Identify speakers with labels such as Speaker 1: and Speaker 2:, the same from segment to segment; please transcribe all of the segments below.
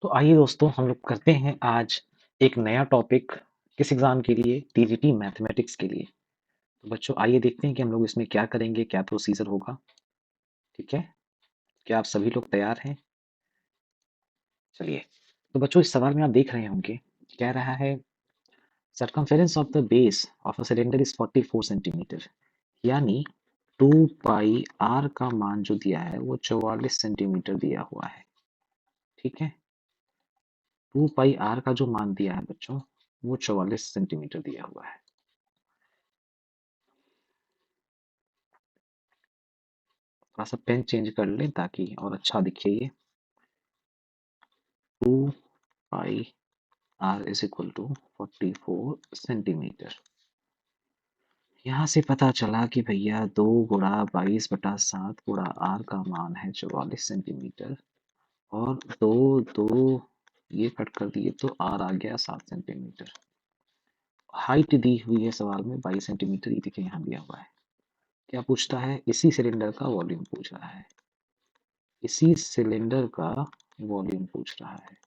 Speaker 1: तो आइए दोस्तों हम लोग करते हैं आज एक नया टॉपिक किस एग्जाम के लिए टीजीटी मैथमेटिक्स के लिए। तो बच्चों आइए देखते हैं कि हम लोग इसमें क्या करेंगे, क्या प्रोसीजर होगा। ठीक है, क्या आप सभी लोग तैयार हैं? चलिए, तो बच्चों इस सवाल में आप देख रहे होंगे कह रहा है circumference of the base of a cylinder is 44 centimetre, यानी 2 पाई आर का मान जो दिया है वो 44 सेंटीमीटर दिया हुआ है। ठीक है, 2 पाई आर का जो मान दिया है बच्चों वो 44 सेंटीमीटर दिया हुआ है। थोड़ा सा पेन चेंज कर लें ताकि और अच्छा दिखे ये। 2 pi r is equal to 44 centimetre. यहाँ से पता चला कि भैया 2 गुणा 22/7 गुणा आर का मान है 44 सेंटीमीटर, और दो दो ये कट कर दिए तो आर आ गया 7 सेंटीमीटर। हाइट दी हुई है सवाल में 22 सेंटीमीटर, ये देखिए यहाँ दिया हुआ है। क्या पूछता है? इसी सिलेंडर का वॉल्यूम पूछ रहा है। इसी सिलेंडर का वॉल्यूम पूछ रहा है।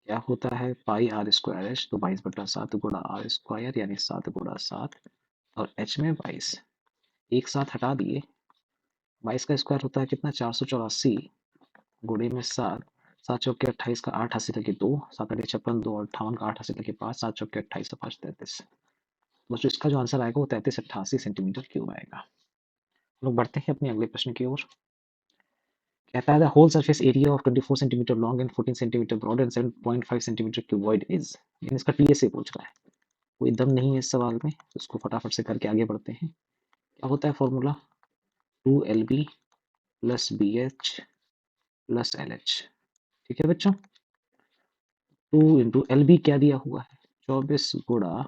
Speaker 1: क्या होता है? पाई आर स्क्वायर एच, तो 22/7 गुणा आर स्क्वायर यानी 7 गुणा 7, और एच में 22 एक साथ हटा दिए। 22 का स्क्वायर होता है कितना? 484 गुणे में 7, 7 चौके 28 का 8 हासिल लगे 2, 7 अठे 56, 2 58 का 8 हासिल लगे 5, 7 चौके 28 और 5 33। दोस्तों इसका जो आंसर आएगा वो 3388 सेंटीमीटर क्यूब आएगा। हम लोग बढ़ते हैं अपने अगले प्रश्न की ओर। कहता है the whole surface area of 24 centimetre long and 14 centimetre broad and 7.5 centimetre cuboid is, यानी इसका टीएसए पूछ रहा है। कोई दम नहीं है इस सवाल में, उसको फटाफट से करके आगे बढ़ते हैं। क्या होता है formula? 2LB plus BH plus LH। ठीक है बच्चों, 2 × LB क्या दिया हुआ है? 24 गुणा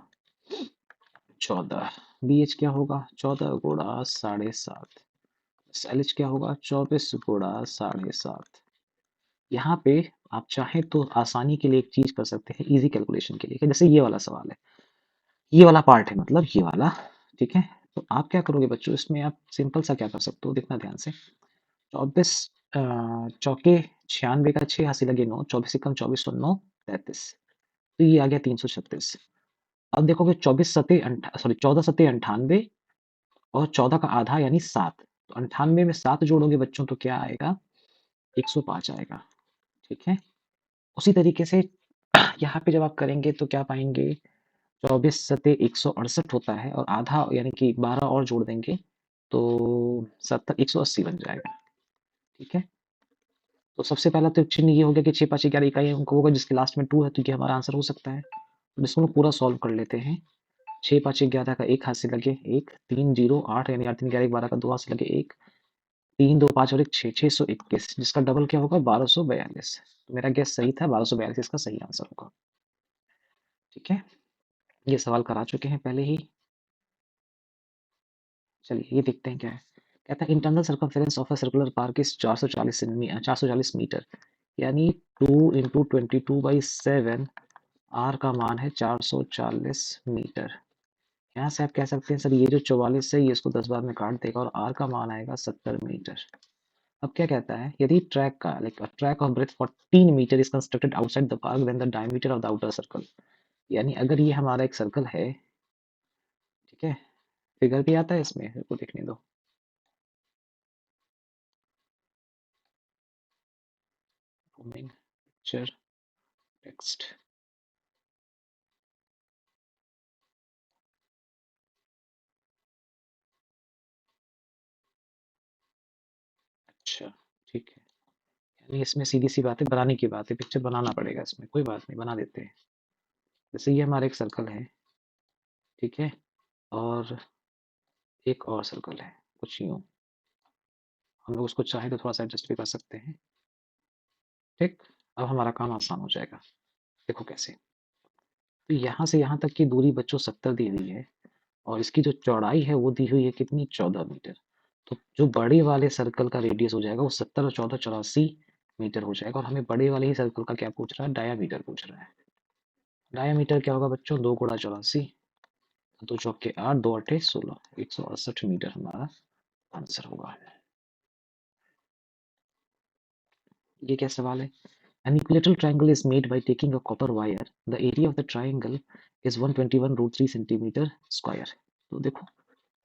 Speaker 1: 14। BH क्या होगा? 14 गुणा 7.5। LH क्या होगा? 24 गुणा 7.5। यहाँ पे आप चाहें तो आसानी के लिए एक चीज कर सकते हैं, इजी कैलकुलेशन के लिए। जैसे ये वाला सवाल है, ये वाला पार्ट है, मतलब ये वाला। ठीक है, तो आप क्या करोगे बच्चों, इसमें आप सिंपल सा क्या कर सकते हो, देखना ध्यान से। 24 चौके 96 का 6 हासिल लगे 9, 24 कम 24 और 9 33, तो ये आ गया 336। अब देखोगे 14 सत्ते 98 और 14 का आधा यानी 7, तो 98 में 7 जोड़ोगे बच्चों तो क्या आएगा? 105 आएगा। ठीक है, उसी तरीके से यहाँ पे जब आप करेंगे तो क्या पाएंगे? 24 सत्ते 168 होता है, और आधा यानी कि 12 और जोड़ देंगे तो 180 बन जाएगा। ठीक है, तो सबसे पहला तो चिन्ह ये हो गया कि 6 5 11 इकाई अंक होगा जिसके लास्ट में 2 है, तो ये हमारा आंसर हो सकता है। तो इसको हम पूरा सॉल्व कर लेते हैं। 6 5 11 का 1 हाथ से लगे 1, 3 0 8 यानी 8 3 11 12 का 2 हाथ से लगे 1, 3 2 5 और 1 6, 621, जिसका डबल क्या होगा? 1242। तो मेरा गैस सही था, 1242 इसका सही आंसर होगा। ठीक है, ये सवाल करा चुके हैं पहले ही। चलिए ये देखते हैं क्या है। कहता है internal circumference of a circular park is 440 metre, यानी 2 × 22/7। आर का मान है 440 मीटर। यहाँ से आप कह सकते हैं सर ये जो 44 है ये इसको 10 बार में काट देगा और आर का मान आएगा 70 मीटर। अब क्या कहता है, यदि ट्रैक का track of breadth 14 metre is constructed outside the park then the diameter of the outer circle, यानी अगर ये हमारा एक सर्कल है। ठीक है, फिगर भी आता है इसमें, मेरे को देखने दो। Picture text. अच्छा, ठीक है, यानी इसमें सीधी सी बात है, बनाने की बात है, पिक्चर बनाना पड़ेगा इसमें, कोई बात नहीं बना देते हैं। जैसे ये हमारा एक सर्कल है, ठीक है, और एक और सर्कल है कुछ यूं, हम लोग उसको चाहे तो थोड़ा सा एडजस्ट भी कर सकते हैं। ठीक, अब हमारा काम आसान हो जाएगा। देखो कैसे, तो यहाँ से यहाँ तक की दूरी बच्चों 70 दी हुई है, और इसकी जो चौड़ाई है वो दी हुई है कितनी? 14 मीटर। तो जो बड़े वाले सर्कल का रेडियस हो जाएगा वो 70 और 14 84 मीटर हो जाएगा, और हमें बड़े वाले ही सर्कल का क्या पूछ रहा है? डायामीटर पूछ रहा है। डायामीटर क्या होगा बच्चों? 2 × 84, 2 चौके 8, 2 अठे 16, 168 मीटर हमारा आंसर होगा। ये क्या सवाल है? An equilateral triangle is made by taking a copper wire. The area of the triangle is 121 root 3 centimetre square. तो देखो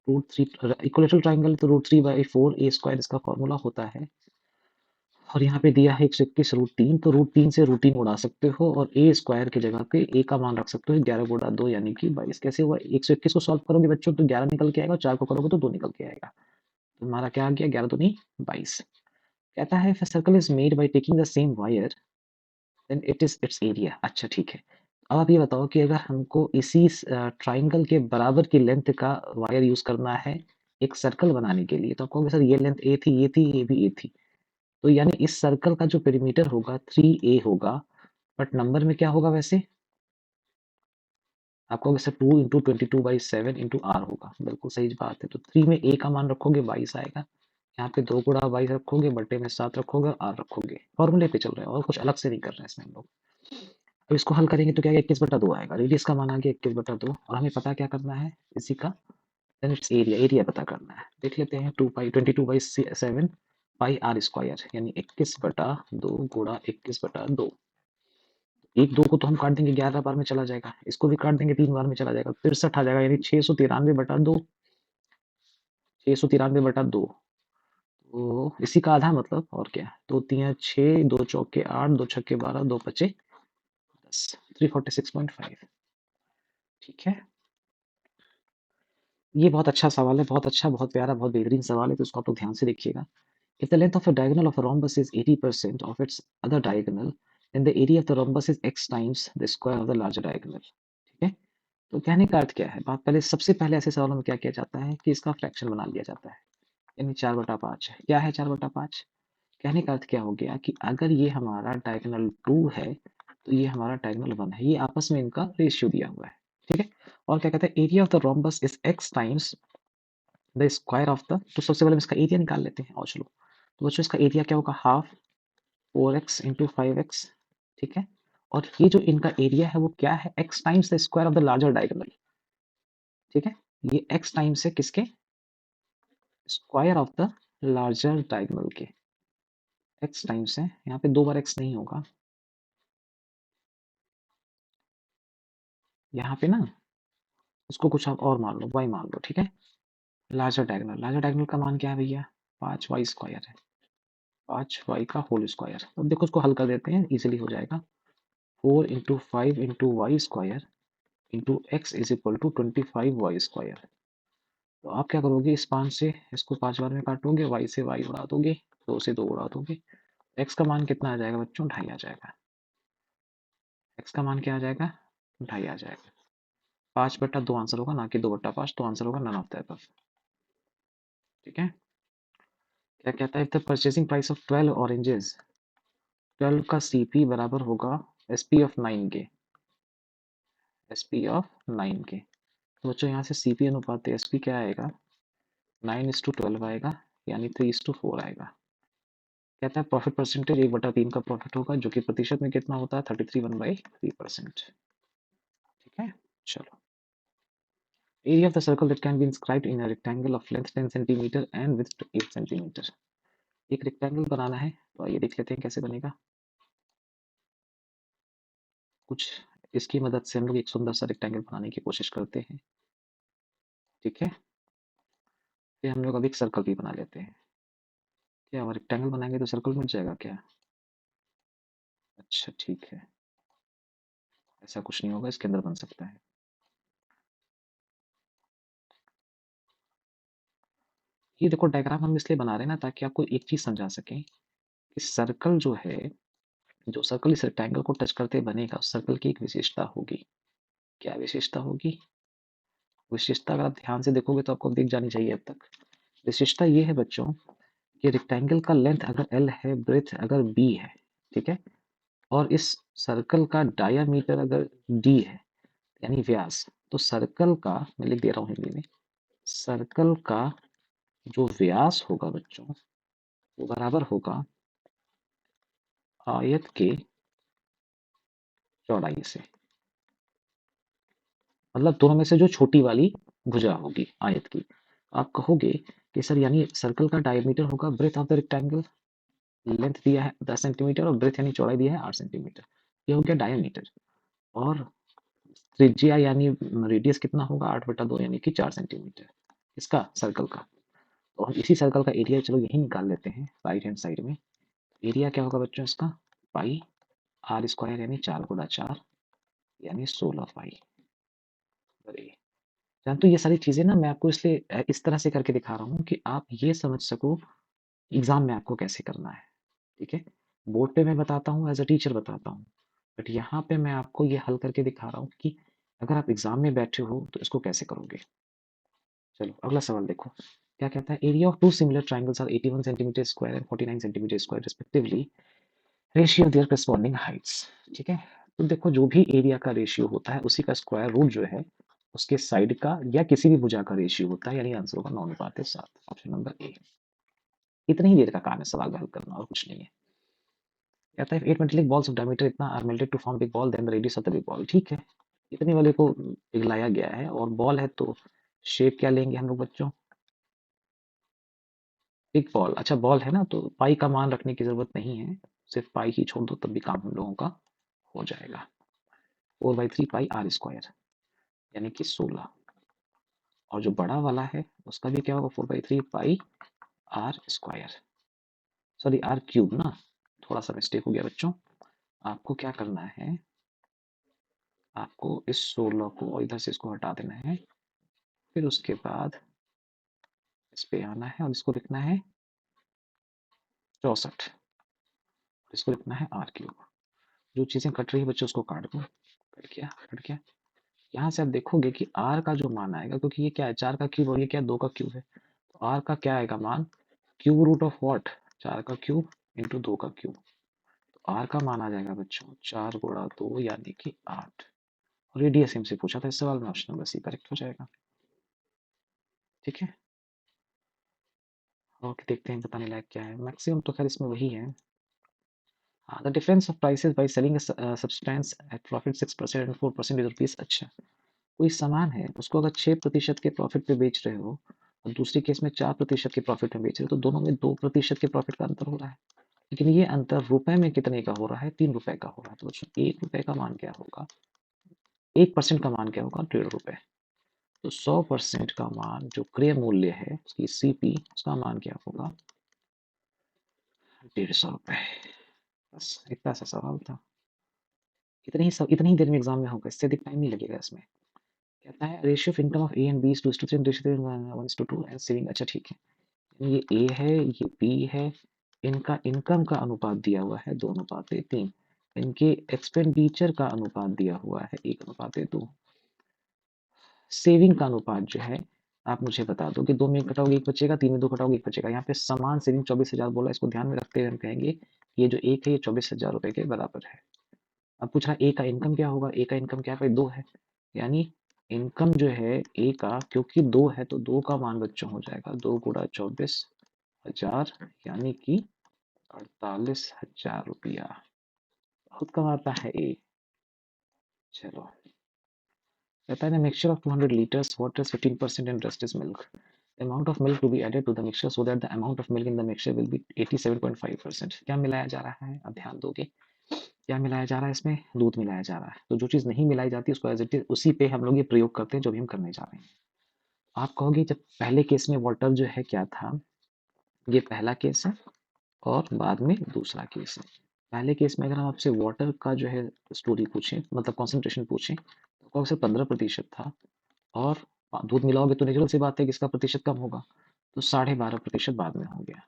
Speaker 1: रूट थ्री इक्वलेटरल ट्राइंगल तो रूट 3/4 ए स्क्वायर इसका फॉर्मूला होता है और यहाँ पे दिया है 121 रूट 3 तो रूट 3 से रूट 3 उड़ा सकते हो और ए स्क्वायर की जगह पे ए का मान रख सकते हो 11 गुणा 2 यानी कि 22. कैसे हुआ 121 को सॉल्व करोगे बच्चों तो 11 निकल के आएगा 4 को करोगे तो 2 निकल के आएगा. तो हमारा क्या आ गया 11 दूनी 22. कहता है circle is made by taking the same wire then it is its area. अच्छा ठीक है. अब आप ये बताओ कि अगर हमको इसी ट्राइंगल के बराबर की लेंथ का वायर यूज करना है एक सर्कल बनाने के लिए तो आप कहोगे सर ये लेंथ ए थी ये भी ए थी तो यानी इस सर्कल का जो पेरीमीटर होगा 3a होगा बट नंबर में क्या होगा वैसे आपको वैसे 2 इंटू 22/7 इंटू आर होगा. बिल्कुल सही बात है. तो 3 में a का मान रखोगे 22 आएगा. यहाँ पे 2 गुणा 22 रखोगे बट्टे में 7 रखोगे और आर रखोगे. फॉर्मूले पे चल रहे हैं और कुछ अलग से नहीं कर रहे हैं इसमें हम लोग. अब इसको हल करेंगे तो क्या 21/2 आएगा. रेडियस का मान आ गया 21/2 और हमें पता क्या करना है इसी का देन इट्स एरिया पता करना है. देख लेते हैं 22/7 पाई आर स्क्वायर यानी 21/2 गुणा 21/2. एक दो को तो हम काट देंगे 11 बार में चला जाएगा. इसको भी काट देंगे 3 बार में चला जाएगा 63 आ जाएगा यानी 693/2. 693/2 तो इसी का आधा मतलब और क्या 2 3 6 2 चौके 8 2 छक्के 12 2 पचे 10 346.5. ठीक है. ये बहुत अच्छा सवाल है बहुत अच्छा बहुत प्यारा बहुत बेहतरीन सवाल है तो इसको आप लोग ध्यान से देखिएगा. If the length of a diagonal of a rhombus is 80% of its other diagonal, then the area of the rhombus is x times the square of the larger diagonal. ठीक है. तो कहने का अर्थ क्या है बात पहले सबसे पहले ऐसे सवालों में क्या किया जाता है कि इसका फ्रैक्शन बना लिया जाता है यानी 4/5. क्या है 4/5 कहने का अर्थ क्या हो गया कि अगर ये हमारा डायगोनल 2 है तो ये हमारा डायगोनल 1 है. ये आपस में इनका रेशियो दिया हुआ है. ठीक है. और क्या कहते हैं area of the rhombus is x times the square of the. तो सबसे पहले हम इसका एरिया निकाल लेते हैं और चलो तो बच्चों इसका एरिया क्या होगा हाफ 4x इंटू 5x. ठीक है. और ये जो इनका एरिया है वो क्या है x times the square of the larger diagonal. ठीक है. ये x टाइम्स है किसके square of the larger diagonal के x टाइम्स है. यहाँ पे 2 बार x नहीं होगा यहाँ पे ना इसको कुछ आप और मान लो y मान लो. ठीक है. लार्जर डायगोनल का मान क्या है भैया 5y स्क्वायर है 5y का होल स्क्वायर. अब देखो उसको हल कर देते हैं इजीली हो जाएगा 4 into 5 into Y square into X is equal to 25y square. तो आप क्या करोगे इस 5 से इसको 5 बार में काटोगे y से y उड़ा दोगे 2 से 2 उड़ा दोगे. x का मान कितना आ जाएगा बच्चों 2.5 आ जाएगा. x का मान क्या आ जाएगा 2.5 आ जाएगा. 5/2 आंसर होगा ना कि 2/5 तो आंसर होगा नन ऑफ द अबव. ठीक है. क्या कहता है the purchasing price of 12 oranges 12 का सीपी बराबर होगा एसपी ऑफ 9 के एसपी ऑफ 9 के. तो बच्चों यहाँ से सीपी अनुपात एसपी क्या आएगा 9:12 आएगा यानी 3:4 आएगा. कहता है प्रॉफिट परसेंटेज 1/3 का प्रॉफिट होगा जो कि प्रतिशत में कितना होता है 33 1/3%. ठीक है. चलो area of the circle that can be inscribed in a rectangle of length 10 centimetre and width 8 centimetre. एक रेक्टेंगल बनाना है तो आइए देख लेते हैं कैसे बनेगा. कुछ इसकी मदद से हम लोग एक सुंदर सा रेक्टेंगल बनाने की कोशिश करते हैं. ठीक है. फिर हम लोग अब एक सर्कल भी बना लेते हैं. क्या हम रेक्टेंगल बनाएंगे तो सर्कल बन जाएगा क्या. अच्छा ठीक है. ऐसा कुछ नहीं होगा इसके अंदर बन सकता है. ये देखो डायग्राम हम इसलिए बना रहे हैं ना ताकि आपको एक चीज समझा सकें कि सर्कल जो है जो सर्कल इस रेक्टेंगल को टच करते बनेगा उस सर्कल की एक विशेषता होगी. क्या विशेषता होगी विशेषता अगर आप ध्यान से देखोगे तो आपको दिख जानी चाहिए अब तक. विशेषता ये है बच्चों कि रेक्टेंगल का लेंथ अगर l है ब्रेथ अगर b है. ठीक है. और इस सर्कल का डायामीटर अगर d है यानी व्यास तो सर्कल का मैं लिख दे रहा हूँ हिंदी में सर्कल का जो व्यास होगा बच्चों वो बराबर होगा आयत के चौड़ाई से. मतलब दोनों में से जो छोटी वाली भुजा होगी आयत की. आप कहोगे कि सर यानी सर्कल का डायमीटर होगा breadth of the rectangle length दिया है 10 सेंटीमीटर और ब्रेथ यानी चौड़ाई दिया है 8 सेंटीमीटर। ये हो गया डायमीटर। और त्रिज्या यानी रेडियस कितना होगा 8/2 यानी कि 4 सेंटीमीटर इसका सर्कल का। और इसी सर्कल का एरिया चलो यही निकाल लेते हैं राइट हैंड साइड में। एरिया क्या होगा बच्चों इसका पाई आर स्क्वायर यानी 4 × 4 यानी 16 पाई। अरे जान तो ये सारी चीजें ना मैं आपको इसलिए इस तरह से करके दिखा रहा हूँ कि आप ये समझ सको एग्जाम में आपको कैसे करना है। ठीक है, बोर्ड पे मैं बताता हूँ एज अ टीचर बताता हूँ, बट यहाँ पे मैं आपको ये हल करके दिखा रहा हूँ कि अगर आप एग्जाम में बैठे हो तो इसको कैसे करोगे। चलो अगला सवाल देखो क्या कहता है। Area of two similar triangles are 81 centimetre square and 49 centimetre square respectively, ratio their corresponding heights. ठीक है, तो देखो जो भी एरिया का रेशियो होता है उसी का स्क्वायर रूट जो है उसके साइड का या किसी भी भुजा का रेशियो होता है, यानी आंसर होगा 9:7। Option number A. इतनी ही देर का काम है सवाल का हल करना और कुछ नहीं है। कहता है 8 मेटेलिक बॉल्स ऑफ डायमीटर इतना are melted to form big ball then the radius of the big ball. ठीक है, इतने वाले को पिघलाया गया है और बॉल है तो शेप क्या लेंगे हम लोग बच्चों, बिग बॉल। अच्छा बॉल है ना तो पाई का मान रखने की जरूरत नहीं है, सिर्फ पाई ही छोड़ दो तब भी काम हम लोगों का हो जाएगा। 4/3 पाई आर स्क्वायर यानी कि 16। और जो बड़ा वाला है उसका भी क्या होगा 4/3 pi r square, sorry r cube ना, थोड़ा सा मिस्टेक हो गया बच्चों। आपको क्या करना है, आपको इस 16 को और इधर से इसको हटा देना है, फिर उसके बाद इस पे आना है और इसको लिखना है 64, इसको लिखना है आर क्यूब। जो चीजें कट रही है बच्चों उसको काट दो, कट गया कट गया। यहाँ से आप देखोगे कि आर का जो मान आएगा, क्योंकि ये क्या है 4 का क्यूब और ये क्या 2 का क्यूब है, तो आर का क्या आएगा मान, क्यूब रूट ऑफ व्हाट 4 का क्यूब इंटू 2 का क्यूब। तो आर का मान आ जाएगा बच्चों 4 × 2 यानी कि 8। और ये डीएसएम से पूछा था इस सवाल में, ऑप्शन नंबर सी करेक्ट हो जाएगा। ठीक है, और देखते हैं बताने लायक क्या है। मैक्सिमम तो खैर इसमें वही है। The difference of prices by selling substance eight profit 6% and 4% is rupees. अच्छा, कोई सामान है उसको अगर 6% के प्रॉफिट पे बेच रहे हो और दूसरी केस में 4% के प्रॉफिट में बेच रहे हो, तो दोनों में 2% के प्रॉफिट का अंतर हो रहा है। लेकिन ये अंतर रुपए में कितने का हो रहा है, 3 रुपए का हो रहा है। तो बच्चों 1 रुपए का मान क्या होगा, 1% का मान क्या होगा 1.5 रुपए। तो 100% का मान जो क्रय मूल्य है उसकी सीपी, उसका मान क्या होगा 150 रुपए। बस इतना सा सवाल था, इतनी ही देर में एग्जाम में होगा, इससे अधिक टाइम नहीं लगेगा इसमें। कहता है ratio of income of A and B is 2:3 ratio 1:2 and saving. अच्छा ठीक है, ये ए है ये बी है, इनका इनकम का अनुपात दिया हुआ है 2:3, इनके एक्सपेंडिचर का अनुपात दिया हुआ है 1:2। सेविंग का अनुपात जो है आप मुझे बता दो कि 2 में 1 घटाओगे 1 बचेगा, 3 में 2 घटाओगे 1 बचेगा। यहाँ पे समान सेविंग 24,000 बोला, इसको ध्यान में रखते हुए हम कहेंगे कि ये जो एक है ये 24,000 रुपए के बराबर है। अब पूछ रहा है ए का इनकम क्या होगा, ए का इनकम क्या है 2 है, यानी इनकम जो है ए का क्योंकि 2 है तो 2 का मान बच्चों हो जाएगा 2 × 24,000 यानी कि 48,000 रुपया। बहुत कमाता है ए। चलो कहता है ना mixture of 200 liters water is 15% and rest is milk. The amount of milk to be added to the mixture so that the amount of milk in the mixture will be 87.5%. क्या मिलाया जा रहा है, अब ध्यान दोगे क्या मिलाया जा रहा है इसमें, दूध मिलाया जा रहा है। तो जो चीज़ नहीं मिलाई जाती उसको एज इट इज उसी पे हम लोग ये प्रयोग करते हैं जो भी हम करने जा रहे हैं। आप कहोगे जब पहले केस में वाटर जो है क्या था, ये पहला केस है और बाद में दूसरा केस है। पहले केस में अगर हम आपसे वाटर का जो है स्टोरी पूछें, मतलब कॉन्सेंट्रेशन पूछें, तो कौन से 15% था, और दूध मिलाओगे तो नेचुरल सी बात है कि इसका प्रतिशत कम होगा, तो 12.5% बाद में हो गया।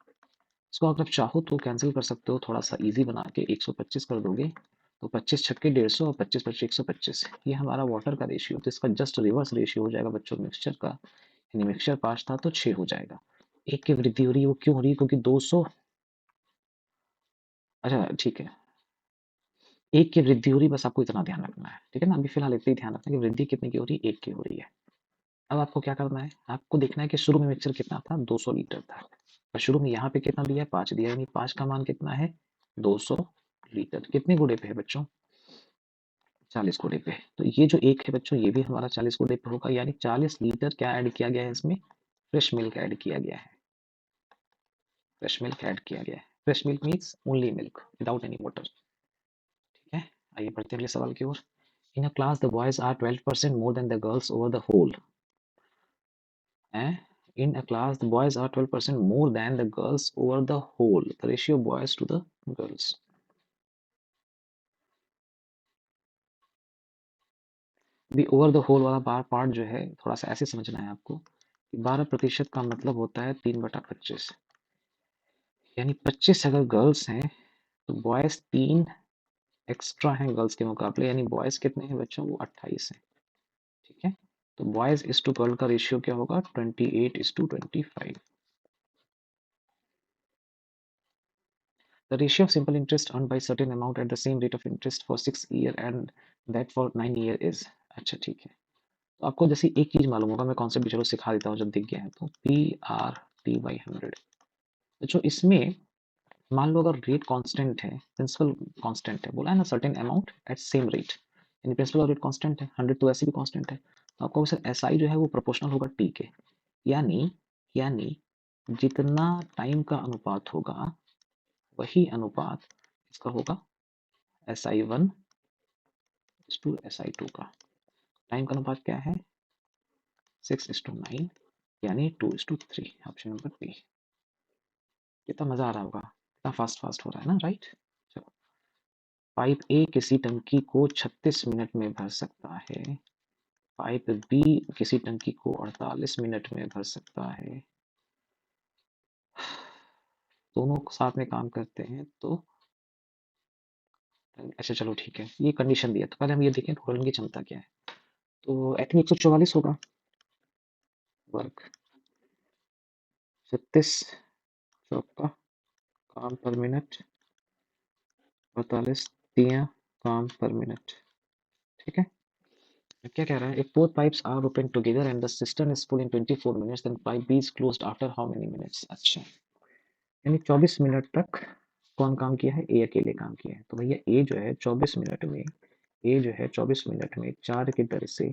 Speaker 1: इसको अगर आप चाहो तो कैंसिल कर सकते हो, थोड़ा सा इजी बना के 125 कर दोगे तो 25 छक्के 150 और 25 पच्चीस 125, ये हमारा वाटर का रेशियो। तो इसका जस्ट रिवर्स रेशियो हो जाएगा बच्चों मिक्सचर का, यानी मिक्सचर 5 था तो 6 हो जाएगा। एक की वृद्धि हो रही है, वो क्यों हो रही है, क्योंकि 200, अच्छा ठीक है, एक की वृद्धि हो रही है, बस आपको इतना ध्यान रखना है। ठीक है ना, अभी फिलहाल इतना ही ध्यान रखना है कि वृद्धि कितने की हो रही है, एक की हो रही है। अब आपको क्या करना है, आपको देखना है कि शुरू में मिक्सचर कितना था 200 लीटर था, और शुरू में यहाँ पे कितना दिया है 5 दिया है, यानी 5 का मान कितना है 200 लीटर। कितने गुणे पे है बच्चों 40 गुणे पे। तो ये जो एक है बच्चों ये भी हमारा 40 गुणे पे होगा, यानी 40 लीटर क्या ऐड किया गया है इसमें, फ्रेश मिल्क ऐड किया गया है, फ्रेश मिल्क ऐड किया गया है। Fresh milk means only milk without any water. ठीक है, आइए बढ़ते हैं अगले सवाल की ओर। In a class the boys are 12% more than the girls over the whole. In a class, the boys are 12% more than the girls over the whole. The ratio of boys to the girls. भी over the whole वाला बार part जो है थोड़ा सा ऐसे समझना है आपको कि 12% का मतलब होता है 3/25, यानी 25 अगर गर्ल्स हैं तो बॉयज 3 एक्स्ट्रा हैं गर्ल्स के मुकाबले, यानी बॉयज कितने हैं बच्चों, वो 28 हैं। ठीक है, तो बॉयज इज टू गर्ल का रेशियो क्या होगा, 28:25। The ratio of simple interest earned by certain amount at the same rate of interest for 6 year and that for 9 year is। अच्छा ठीक है, तो आपको जैसे एक चीज मालूम होगा, मैं कॉन्सेप्ट भी चलो सिखा देता हूँ जब दिख गया है तो, P/T/100। तो इसमें मान लो अगर रेट कांस्टेंट है, प्रिंसिपल कांस्टेंट है, बोला है ना certain amount at same rate, यानी प्रिंसिपल और रेट कांस्टेंट है, 100 तो ऐसे भी कांस्टेंट है, तो आपको सर SI जो है वो प्रोपोर्शनल होगा T के, यानी यानी जितना टाइम का अनुपात होगा वही अनुपात इसका होगा SI1 टू SI2 का। टाइम का अनुपात क्या है, 6:9, यानी 2:3। Option number B. कितना मजा आ रहा होगा, कितना फास्ट फास्ट हो रहा है ना, राइट। चलो, पाइप ए किसी टंकी को 36 मिनट में भर सकता है, पाइप बी किसी टंकी को 48 मिनट में भर सकता है, दोनों साथ में काम करते हैं तो, अच्छा चलो ठीक है, ये कंडीशन दिया तो पहले हम ये देखें रोलिंग की क्षमता क्या है, तो आई थिंक 144 होगा वर्क, 36 चौका काम पर मिनट, 48 तिया काम पर मिनट। ठीक है, क्या कह रहा है, if both pipes are open together and the cistern is full in 24 minutes then pipe B is closed after how many minutes। अच्छा, यानी 24 मिनट तक कौन काम किया है, ए अकेले काम किया है, तो भैया ए जो है 24 मिनट में, ए जो है 24 मिनट में 4 की दर से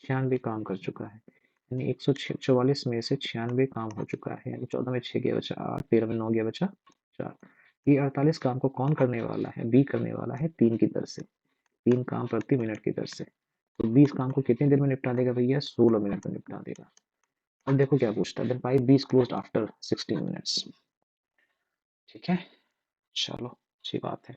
Speaker 1: 96 काम कर चुका है, यानी 144 में से 96 काम हो चुका है, यानी 14 में 6 गया बचा 8, 13 में 9 गया बचा 4। ये 48 काम को कौन करने वाला है, बी करने वाला है 3 की दर से, 3 काम प्रति मिनट की दर से, तो 20 काम को कितनी देर में निपटा देगा भैया, 16 मिनट में निपटा देगा। अब देखो क्या पूछता है, pipe B is closed after 16 minutes. ठीक है, चलो अच्छी बात है।